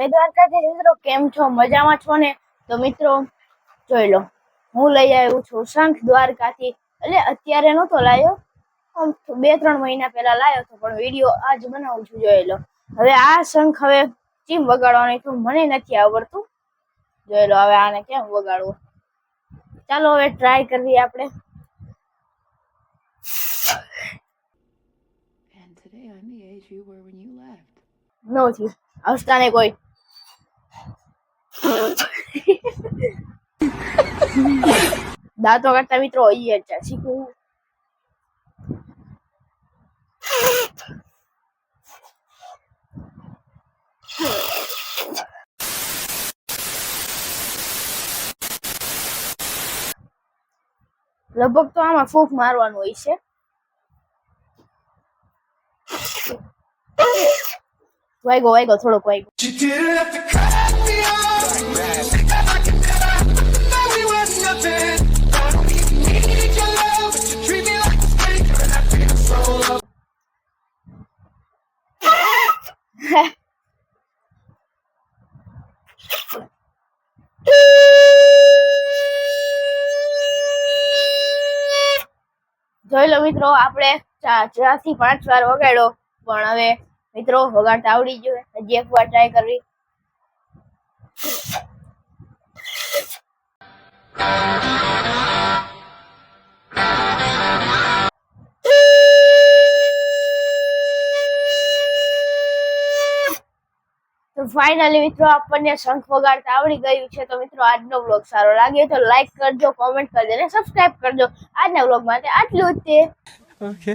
જય દ્વારકાધીશ મિત્રો, કેમ છો? મજામાં છો ને? તો મિત્રો જોઈ લો, હું લઈ આવ્યું છું શંખ દ્વારકાથી. એટલે અત્યારે નહોતો લાવ્યો, 2-3 મહિના પહેલા લાવ્યો હતો, પણ વિડીયો આજ બનાવું છું. જોઈ લો, હવે આ શંખ હવે કેમ વગાડવાનો તો મને નથી આવડતું. જોઈ લો, હવે આને કેમ વગાડવું, ચાલો હવે ટ્રાય કરવી આપણે. નથી હસતા ને કોઈ. દાંતો કાઢતા મિત્રો શીખવું. લગભગ તો આમાં ફૂંક મારવાનું હોય છે. વાગ્યો થોડોક વાગ્યો. જોઈ લો મિત્રો, આપણે 4 થી 5 વાર વગાડ્યો, પણ હવે મિત્રો વગાડતા આવડી ગયું. હજી એક વાર ટ્રાય કરવી. તો ફાઇનલી મિત્રો આપણને શંખ વગાડતા આવડી ગયું છે. તો મિત્રો આજનો વ્લોગ સારો લાગ્યો તો લાઈક કરજો, કોમેન્ટ કરજો અને સબસ્ક્રાઇબ કરજો. આજના વ્લોગ માટે આટલું જ છે. ઓકે.